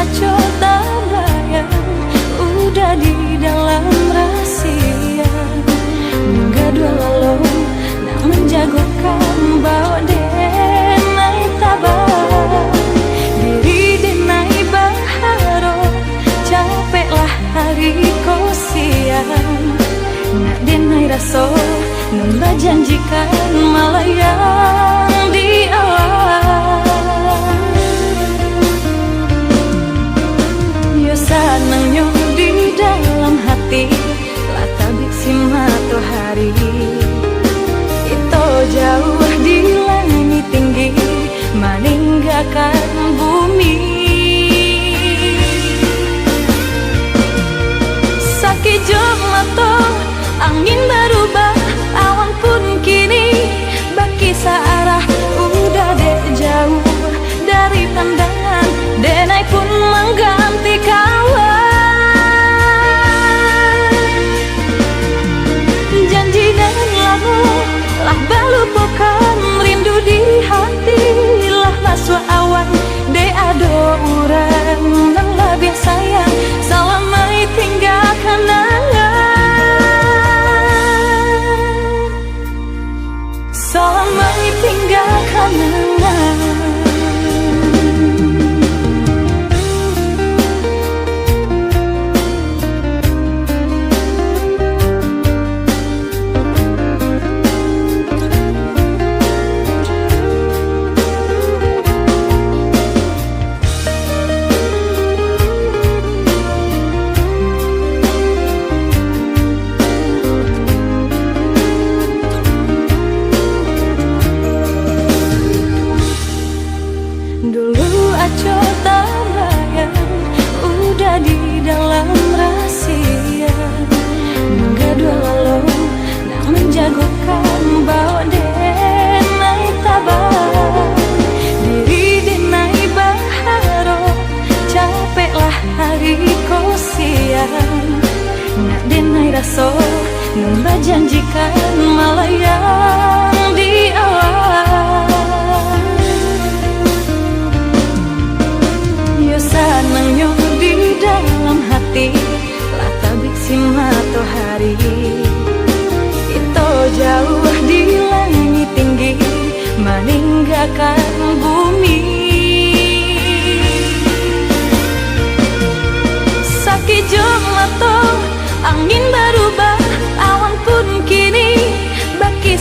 aco tambayan udah di dalam rahasia. Nggak dua lalu nak menjagokan bawa denai tabah diri denai baharo capeklah hari ko siang nak denai raso nunda janjikan malah yang di awal. Yo senang yo di dalam hati lah tabik si matahari itu jauh di langit tinggi meninggalkan bumi. Sakit jom mato angin berubah awan pun kini baki searah udah dek jauh dari pandangan denai pun mengganti kawan. Janji dan lamu lah balupakan rindu di hati lah masuk awan de ado urang nang lebih sayang selama tinggal kenangan selama tinggal kenangan. Dulu aco tambayan udah di dalam rahasia. Nggak dua lalu nak menjagokan bawa denai tabah diri denai baharo capeklah hari ko siang nak denai raso nunda janjikan malah yang di awal. Senang yo di dalam hati lah tabik si matahari itu jauh di langit tinggi meninggalkan bumi. Sakit jom mato angin berubah awan pun kini baki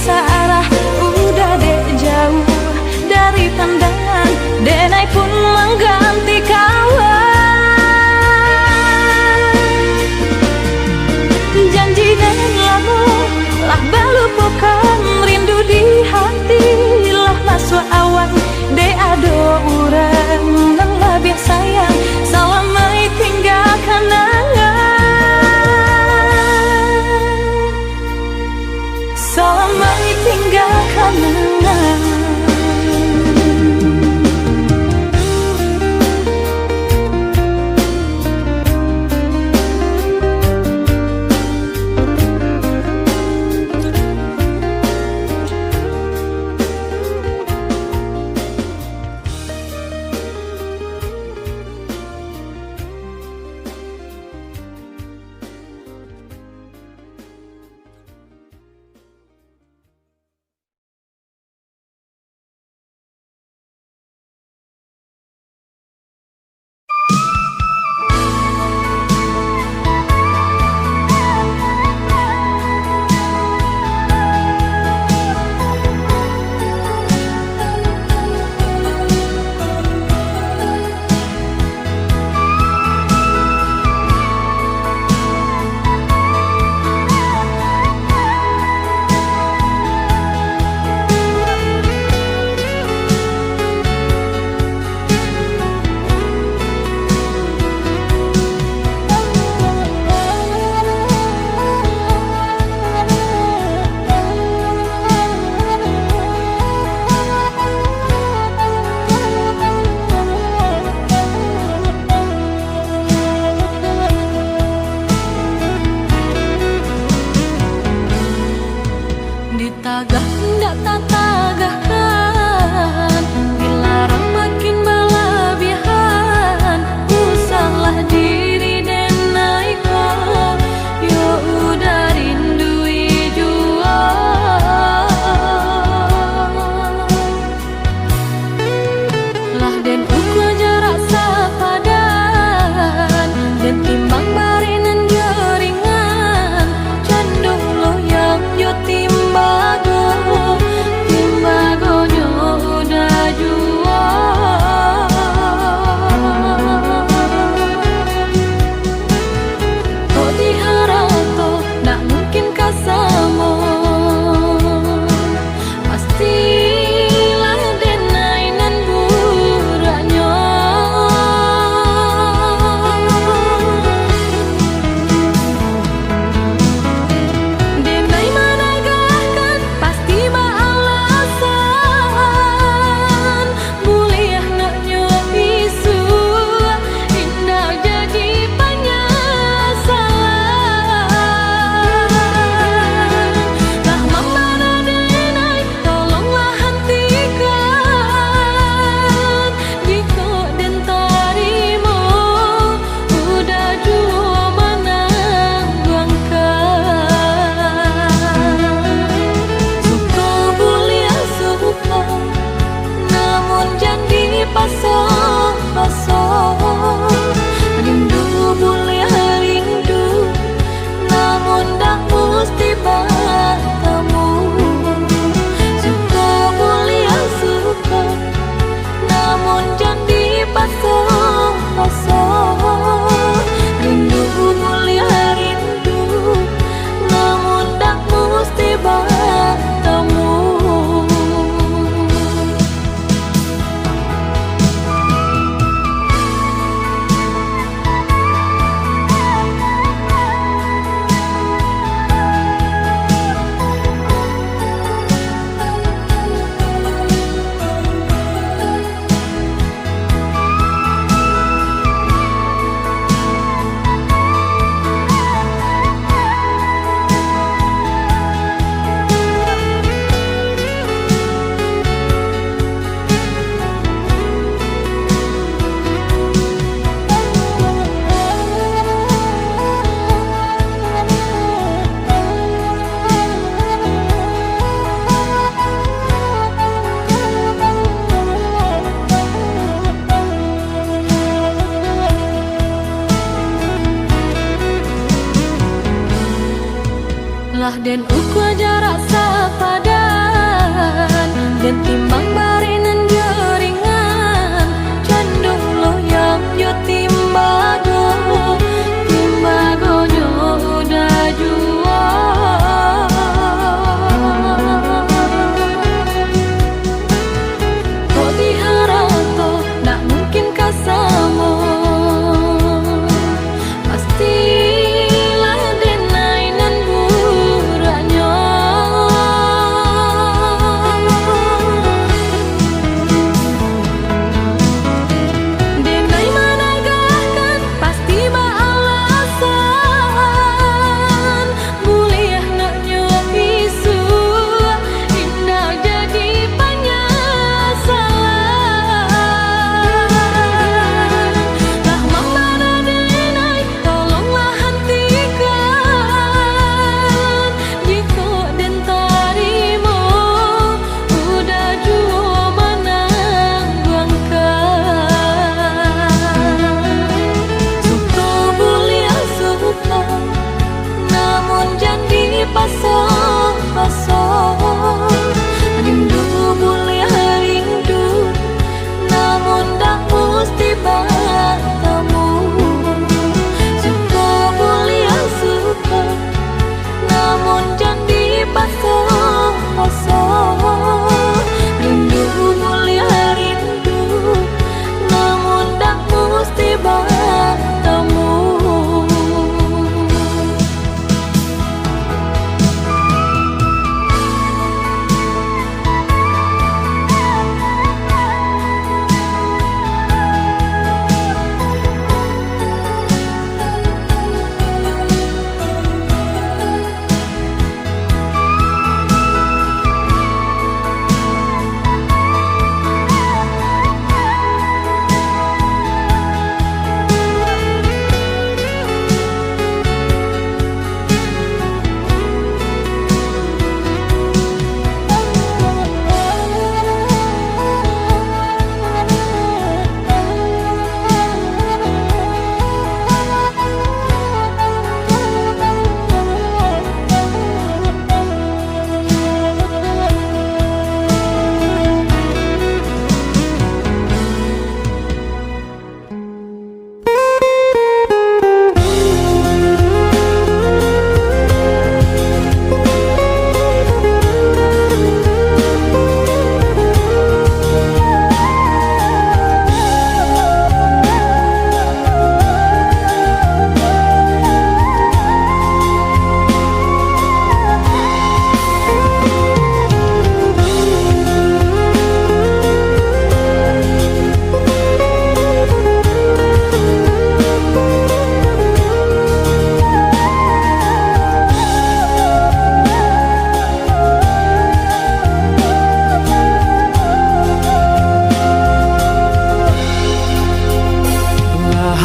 Den uku jarak sapadan Den timbang barinan jaringan Candung loyang yo timbago Timbagonyo udah jual Kok diharap nak mungkin kasamo Pastilah denai nan buranyo Denai managahkan pasti baalasan Muliah naknya isu indah jadi penyesalan Lah mamana denai tolonglah hentikan Jika den tarimo udah jua menangguangkan Suka mulia suka namun jadi pasang-pasang Rindu mulia rindu namun dah mesti bertemu Suka mulia suka namun jadi pasang-pasang Rindu mulia rindu namun dah mesti bertemu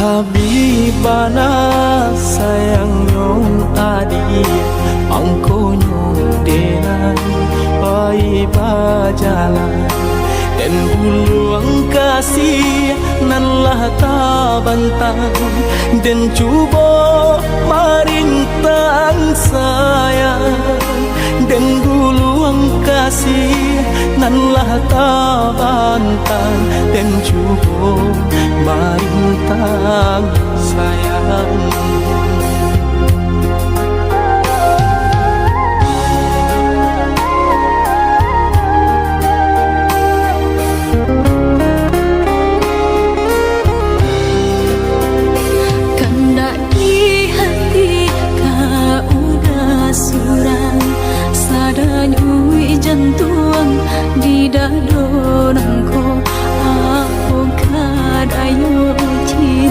Habibana sayang nyong adi Angko nyong denai Pai bajalan Dan buluang kasih nan lah tabantang Dan cuba marintang sayang Dan buluang kasih nan lah tabantang Dan cuba marintang sayang Kandak di hati kau udah surang Sadanya ui jantung di dadonanku Aku kadayo cinta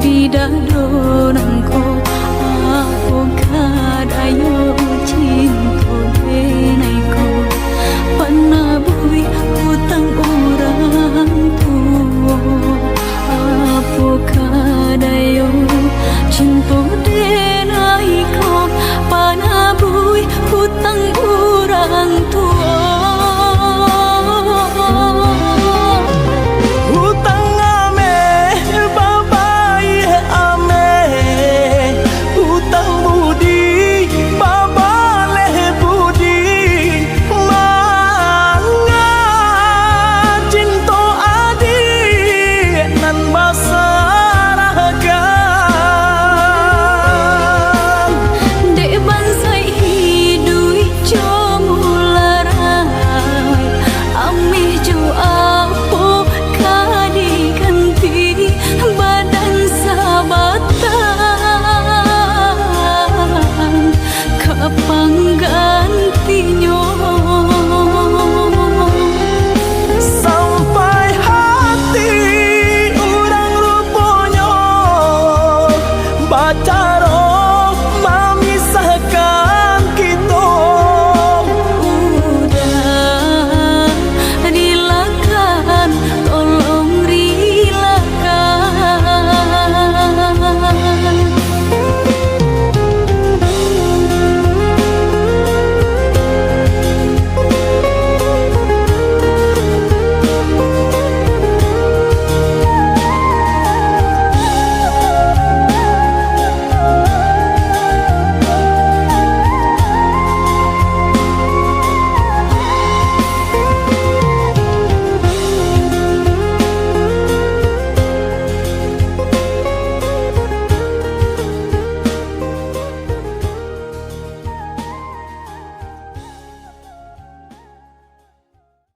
di dadonanku aku kadayo